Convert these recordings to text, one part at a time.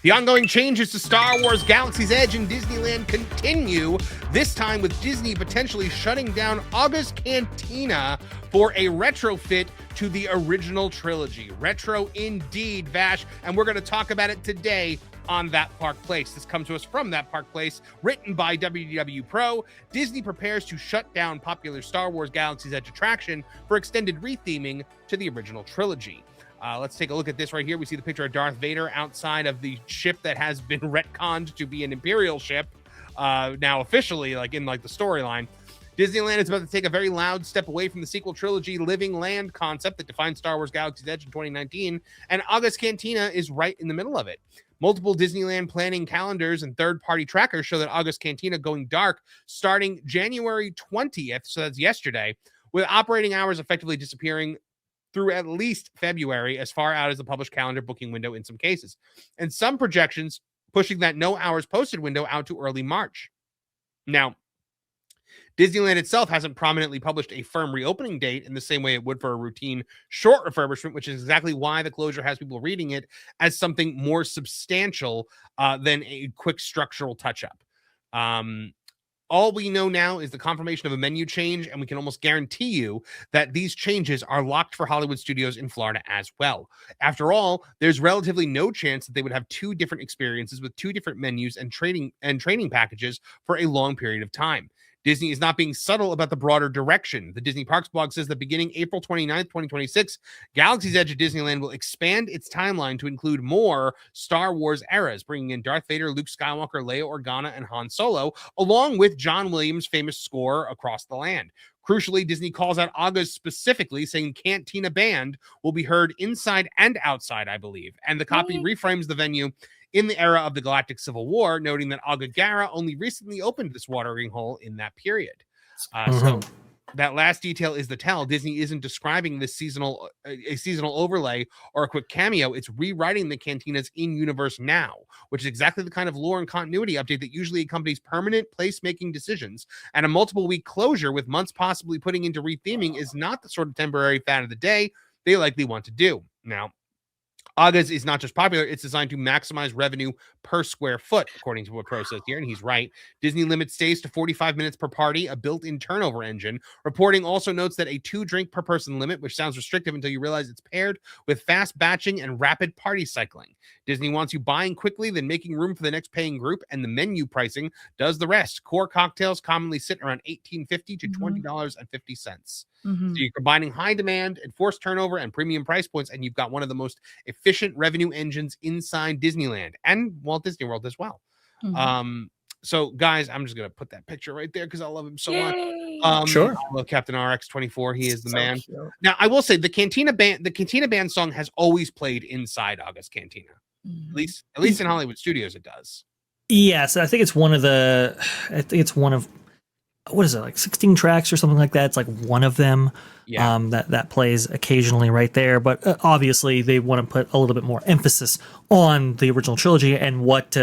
The ongoing changes to Star Wars Galaxy's Edge and Disneyland continue, this time with Disney potentially shutting down August Cantina for a retrofit to the original trilogy. Retro indeed, Vash, and we're going to talk about it today on That Park Place. This comes to us from That Park Place, written by WDW Pro. Disney prepares to shut down popular Star Wars Galaxy's Edge attraction for extended retheming to the original trilogy. Let's take a look at this right here. We see the picture of Darth Vader outside of the ship that has been retconned to be an Imperial ship, now officially, in the storyline. Disneyland is about to take a very loud step away from the sequel trilogy Living Land concept that defined Star Wars Galaxy's Edge in 2019, and August Cantina is right in the middle of it. Multiple Disneyland planning calendars and third-party trackers show that August Cantina going dark starting January 20th, so that's yesterday, with operating hours effectively disappearing through at least February, as far out as the published calendar booking window in some cases. And some projections pushing that no hours posted window out to early March. Now, Disneyland itself hasn't prominently published a firm reopening date in the same way it would for a routine short refurbishment, which is exactly why the closure has people reading it as something more substantial than a quick structural touch-up. All we know now is the confirmation of a menu change, and we can almost guarantee you that these changes are locked for Hollywood studios in Florida as well. After all, there's relatively no chance that they would have two different experiences with two different menus and training packages for a long period of time. Disney is not being subtle about the broader direction. The Disney Parks blog says that beginning April 29th, 2026, Galaxy's Edge at Disneyland will expand its timeline to include more Star Wars eras, bringing in Darth Vader, Luke Skywalker, Leia Organa, and Han Solo, along with John Williams' famous score Across the Land. Crucially, Disney calls out August specifically, saying Cantina Band will be heard inside and outside, I believe. And the copy reframes the venue in the era of the Galactic Civil War, noting that Aga Gara only recently opened this watering hole in that period. So that last detail is the tell. Disney isn't describing this seasonal overlay or a quick cameo. It's rewriting the cantinas in-universe now, which is exactly the kind of lore and continuity update that usually accompanies permanent place-making decisions. And a multiple-week closure with months possibly putting into retheming is not the sort of temporary fad of the day they likely want to do. Now, August is not just popular, it's designed to maximize revenue per square foot, according to what Pro says here, and he's right. Disney limits stays to 45 minutes per party, a built-in turnover engine. Reporting also notes that a 2-drink per person limit, which sounds restrictive until you realize it's paired with fast batching and rapid party cycling. Disney wants you buying quickly, then making room for the next paying group, and the menu pricing does the rest. Core cocktails commonly sit around $18.50 to $20.50. So you're combining high demand, enforced turnover, and premium price points, and you've got one of the most efficient revenue engines inside Disneyland and Walt Disney World as well. So, guys, I'm just going to put that picture right there because I love him so much. Sure. I love Captain RX-24. He is the man. Cute. Now, I will say the Cantina Band song has always played inside August Cantina. At least in Hollywood Studios, it does. Yes, I think it's one of what is it, like 16 tracks or something like that? It's like one of them that plays occasionally right there. But obviously they want to put a little bit more emphasis on the original trilogy and what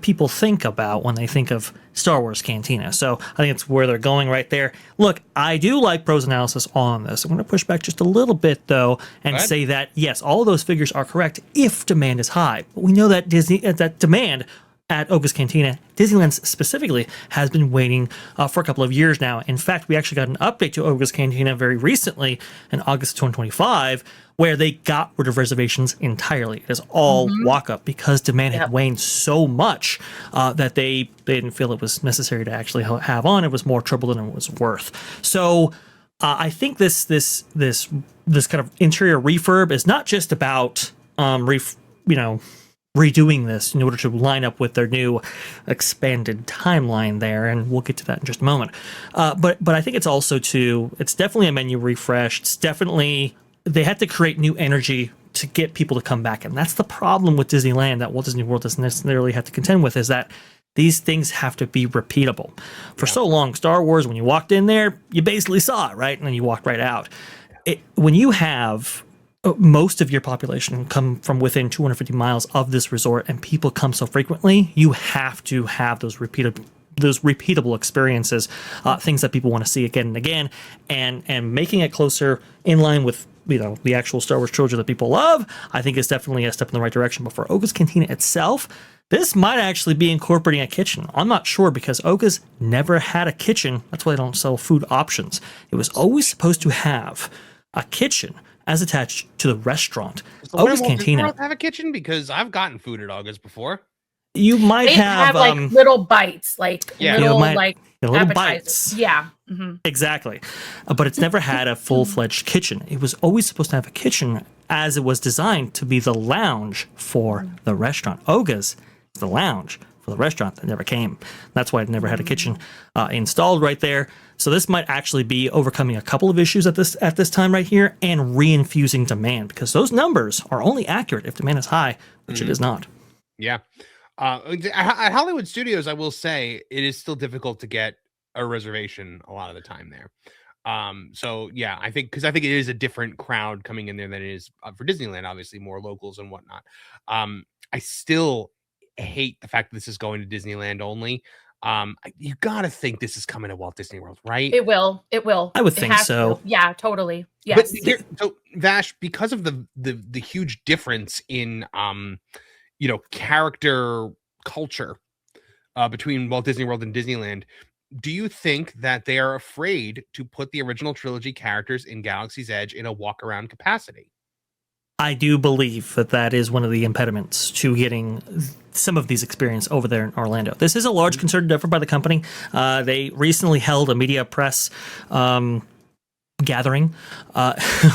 people think about when they think of Star Wars Cantina. So I think it's where they're going right there. Look, I do like Pro's analysis on this. I'm going to push back just a little bit, though, and say that, yes, all of those figures are correct if demand is high. But we know that that demand at August Cantina, Disneyland specifically, has been waiting for a couple of years now. In fact, we actually got an update to August Cantina very recently in August 2025, where they got rid of reservations entirely. It is all walk-up because demand had waned so much that they didn't feel it was necessary to actually have on. It was more trouble than it was worth. So I think this kind of interior refurb is not just about redoing this in order to line up with their new expanded timeline there, and we'll get to that in just a moment. But I think it's also it's definitely a menu refresh. It's definitely, they had to create new energy to get people to come back, and that's the problem with Disneyland that Walt Disney World doesn't necessarily have to contend with, is that these things have to be repeatable. For so long, Star Wars, when you walked in there, you basically saw it, right? And then you walked right out. When you have most of your population come from within 250 miles of this resort and people come so frequently, you have to have those repeatable experiences, things that people want to see again and again, and making it closer in line with the actual Star Wars trilogy that people love, I think it's definitely a step in the right direction. But for Oga's Cantina itself, this might actually be incorporating a kitchen. I'm not sure because Oga's never had a kitchen. That's why they don't sell food options. It was always supposed to have a kitchen as attached to the restaurant. Does the Oga's Walt Disney Cantina. World have a kitchen? Because I've gotten food at August before. You might They have like little bites, like little like little appetizers. bites. Yeah. Exactly. But it's never had a full-fledged kitchen. It was always supposed to have a kitchen as it was designed to be the lounge for the restaurant. Oga's is the lounge for the restaurant that never came. That's why it never had a kitchen installed right there. So this might actually be overcoming a couple of issues at this time right here and reinfusing demand, because those numbers are only accurate if demand is high, which it is not. Yeah. At Hollywood Studios, I will say it is still difficult to get a reservation a lot of the time there. So yeah, I think it is a different crowd coming in there than it is for Disneyland, obviously more locals and whatnot. I still hate the fact that this is going to Disneyland only. You gotta think this is coming to Walt Disney World, right? It will. I would think so. Yeah, totally. Yes. But so Vash, because of the huge difference in character culture between Walt Disney World and Disneyland, do you think that they are afraid to put the original trilogy characters in Galaxy's Edge in a walk around capacity? I do believe that is one of the impediments to getting some of these experience over there in Orlando. This is a large concerted effort by the company. They recently held a media press gathering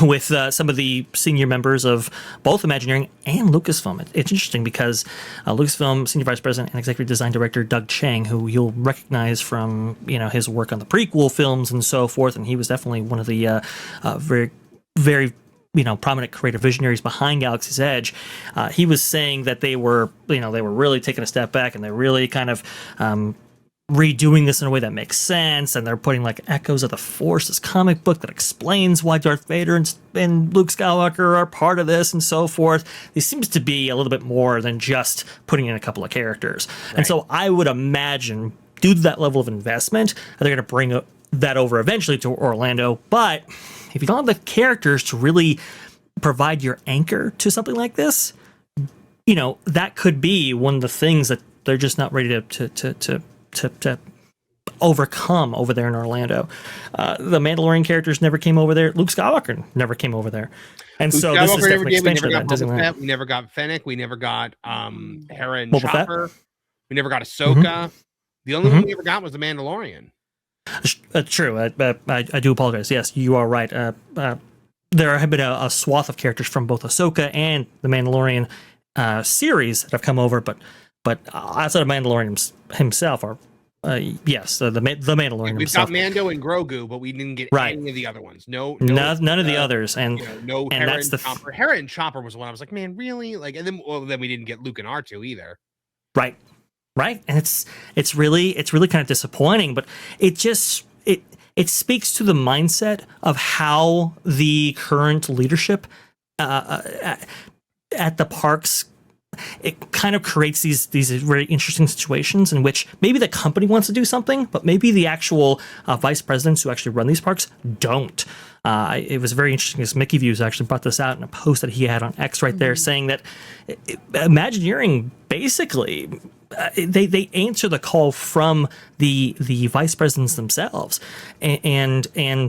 with some of the senior members of both Imagineering and Lucasfilm. It's interesting because Lucasfilm Senior Vice President and Executive Design Director Doug Chang, who you'll recognize from his work on the prequel films and so forth, and he was definitely one of the very, very prominent creative visionaries behind Galaxy's Edge. He was saying that they were really taking a step back, and they're really kind of redoing this in a way that makes sense, and they're putting like Echoes of the Force, this comic book that explains why Darth Vader and Luke Skywalker are part of this and so forth. This seems to be a little bit more than just putting in a couple of characters. Right. And so I would imagine, due to that level of investment, they're going to bring that over eventually to Orlando. But if you don't have the characters to really provide your anchor to something like this, that could be one of the things that they're just not ready to overcome over there in Orlando. The Mandalorian characters never came over there. Luke Skywalker never came over there. And Luke so Skywalker this is definitely expansion of that. We never got Fennec. We never got Hera and Boba Chopper. Fett. We never got Ahsoka. The only one we ever got was the Mandalorian. True. I do apologize. Yes, you are right. There have been a swath of characters from both Ahsoka and the Mandalorian series that have come over, but outside of Mandalorian himself, or yes, the Mandalorian We've himself. got Mando and Grogu, but we didn't get any of the other ones. None of the others, and no and Hera that's and Chopper. Hera and Chopper was the one I was like, man, really? Like, and then we didn't get Luke and R2 either. Right, and it's really kind of disappointing, but it speaks to the mindset of how the current leadership at the parks. It kind of creates these very interesting situations in which maybe the company wants to do something, but maybe the actual vice presidents who actually run these parks don't. It was very interesting because Mickey Views actually brought this out in a post that he had on X right there, saying that Imagineering basically they answer the call from the vice presidents themselves, and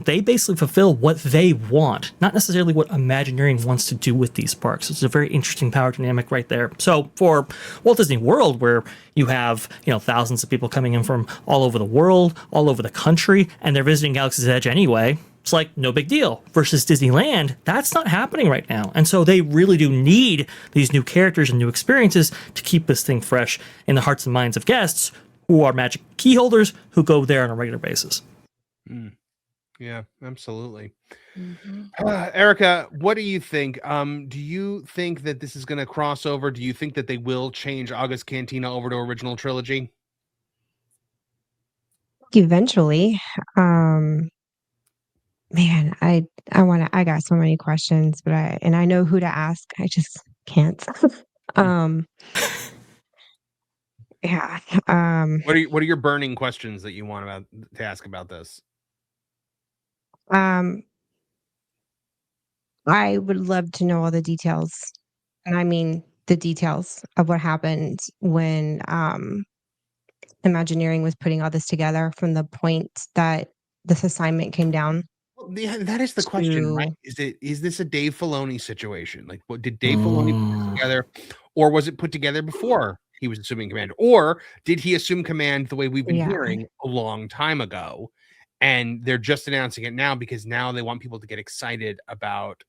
they basically fulfill what they want, not necessarily what Imagineering wants to do with these parks. It's a very interesting power dynamic right there. So for Walt Disney World, where you have thousands of people coming in from all over the world, all over the country, and they're visiting Galaxy's Edge anyway, it's like no big deal. Versus Disneyland, that's not happening right now. And so they really do need these new characters and new experiences to keep this thing fresh in the hearts and minds of guests who are Magic key holders who go there on a regular basis. Yeah, absolutely. Erica, what do you think? Do you think that this is going to cross over? Do you think that they will change August Cantina over to original trilogy? Eventually. Man, I got so many questions, but I know who to ask. I just can't. Yeah. What are your burning questions that you want to ask about this? I would love to know all the details, and I mean the details of what happened when, Imagineering was putting all this together from the point that this assignment came down Well, yeah, that is the question, right? to Is this a Dave Filoni situation? Like, what did Dave Filoni put this Mm. together, or was it put together before he was assuming command, or did he assume command the way we've been yeah. hearing a long time ago, and they're just announcing it now because now they want people to get excited about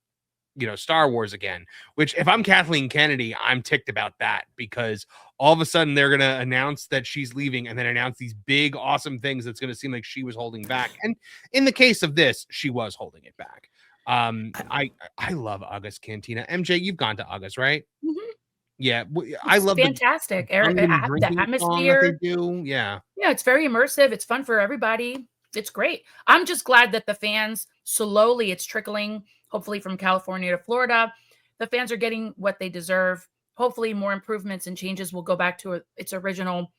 Star Wars again, which if I'm Kathleen Kennedy, I'm ticked about that because all of a sudden they're going to announce that she's leaving and then announce these big, awesome things that's going to seem like she was holding back. And in the case of this, she was holding it back. I love August Cantina. MJ, you've gone to August, right? Mm-hmm. Yeah. I love fantastic. the The song that they atmosphere. do. Yeah. Yeah, it's very immersive. It's fun for everybody. It's great. I'm just glad that the fans slowly, it's trickling, hopefully from California to Florida. The fans are getting what they deserve. Hopefully more improvements and changes will go back to its original,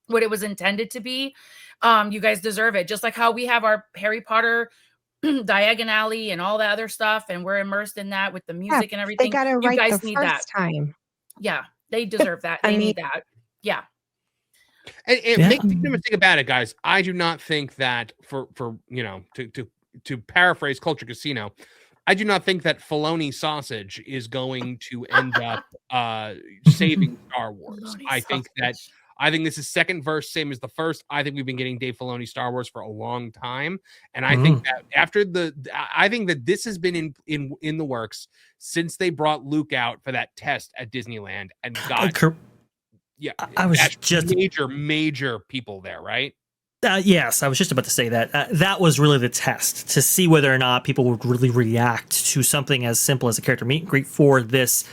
what it was intended to be. You guys deserve it. Just like how we have our Harry Potter Diagon Alley and all that other stuff, and we're immersed in that with the music and They everything. got it You right the guys need that. first time. Yeah, they deserve that. I They mean need that. Yeah. And make no mistake about it, guys. I do not think that for to paraphrase Culture Casino, I do not think that Filoni sausage is going to end up saving Star Wars. I think this is second verse, same as the first. I think we've been getting Dave Filoni Star Wars for a long time, and I think that I think that this has been in the works since they brought Luke out for that test at Disneyland and got. Yeah, I was just major people there, right? Yes, I was just about to say that. That was really the test to see whether or not people would really react to something as simple as a character meet and greet for this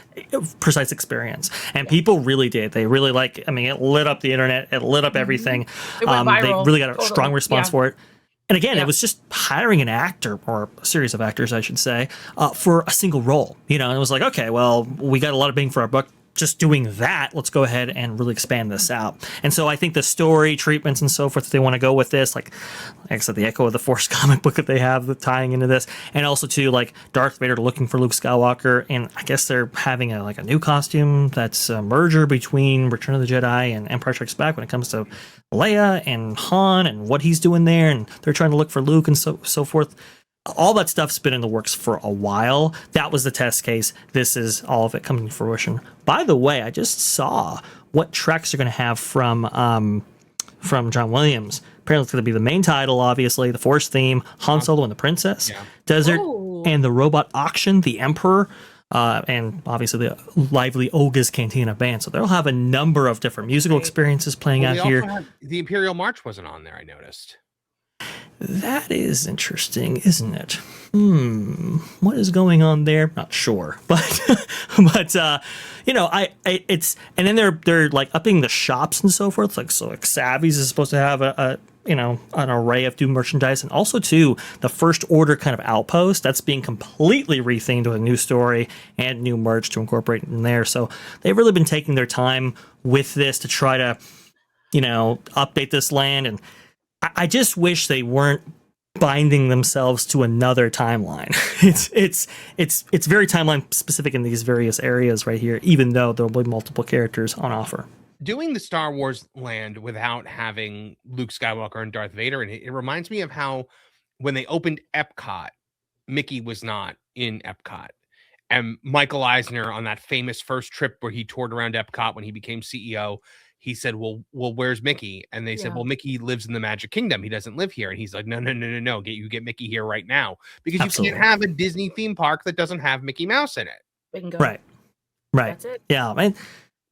precise experience. And people really did. They really it lit up the internet. It lit up everything. It went viral. They really got a strong response for it. And again, it was just hiring an actor, or a series of actors, I should say, for a single role. And it was like, okay, well, we got a lot of bang for our buck. Just doing that, let's go ahead and really expand this out. And so I think the story treatments and so forth, they want to go with this, like I said, the Echo of the Force comic book that they have that tying into this, and also too, like Darth Vader looking for Luke Skywalker, and I guess they're having a new costume that's a merger between Return of the Jedi and Empire Strikes Back when it comes to Leia and Han and what he's doing there, and they're trying to look for Luke and so forth. All that stuff's been in the works for a while. That was the test case. This is all of it coming to fruition. By the way, I just saw what tracks are going to have from John Williams. Apparently, it's going to be the main title, obviously, the Force theme, Han Solo and the Princess, Desert, and the Robot Auction, the Emperor, and obviously the lively Olga's Cantina band. So they'll have a number of different musical experiences playing out here. The Imperial March wasn't on there, I noticed. That is interesting, isn't it? What is going on there? Not sure, but it's, and then they're like upping the shops and so forth. Like Savvy's is supposed to have an array of new merchandise, and also too the First Order kind of outpost that's being completely rethemed with a new story and new merch to incorporate in there. So they've really been taking their time with this to try to update this land, and I just wish they weren't binding themselves to another timeline. It's very timeline specific in these various areas right here, even though there'll be multiple characters on offer. Doing the Star Wars land without having Luke Skywalker and Darth Vader, and it reminds me of how when they opened Epcot, Mickey was not in Epcot. And Michael Eisner, on that famous first trip where he toured around Epcot when he became CEO, he said, well, where's Mickey? And they said, well, Mickey lives in the Magic Kingdom. He doesn't live here. And he's like, no. Get Mickey here right now. Because you can't have a Disney theme park that doesn't have Mickey Mouse in it. Bingo. Right. That's it. Yeah, man.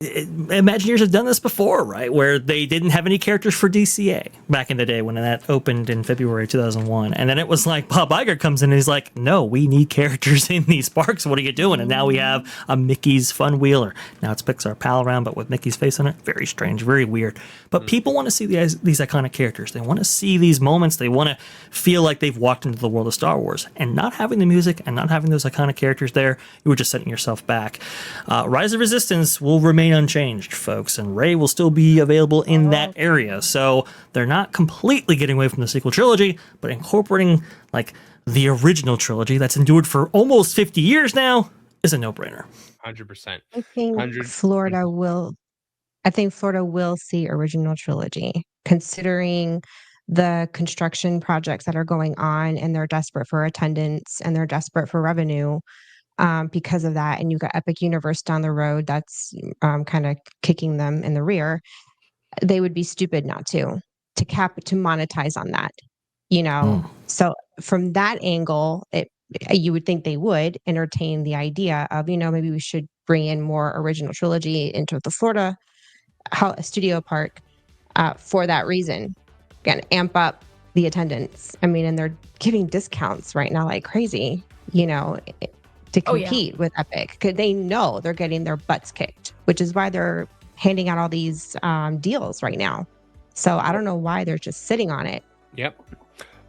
Imagineers have done this before, right? Where they didn't have any characters for DCA back in the day when that opened in February 2001. And then it was like Bob Iger comes in and he's like, no, we need characters in these parks. What are you doing? And now we have a Mickey's Fun Wheel, or now it's Pixar Pal Around, but with Mickey's face on it. Very strange, very weird. But people want to see these iconic characters. They want to see these moments. They want to feel like they've walked into the world of Star Wars. And not having the music and not having those iconic characters there, you were just setting yourself back. Rise of Resistance will remain unchanged, folks, and Rey will still be available in that area. So they're not completely getting away from the sequel trilogy, but incorporating like the original trilogy that's endured for almost 50 years now is a no-brainer. 100%. I think 100. Florida will. I think Florida will see original trilogy, considering the construction projects that are going on, and they're desperate for attendance and they're desperate for revenue because of that. And you've got Epic Universe down the road that's kind of kicking them in the rear. They would be stupid not to monetize on that, you know. So from that angle, you would think they would entertain the idea of, maybe we should bring in more original trilogy into the Florida studio park for that reason. Again, amp up the attendance. I mean, and they're giving discounts right now like crazy, to compete with Epic, because they know they're getting their butts kicked, which is why they're handing out all these deals right now. So I don't know why they're just sitting on it. Yep.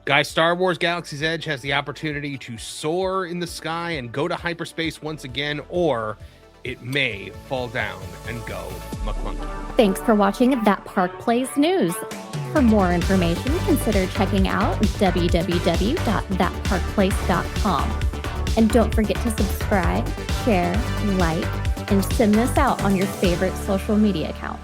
Guys, Star Wars Galaxy's Edge has the opportunity to soar in the sky and go to hyperspace once again, or it may fall down and go McClunky. Thanks for watching That Park Plays News. For more information, consider checking out www.thatparkplace.com. And don't forget to subscribe, share, like, and send this out on your favorite social media accounts.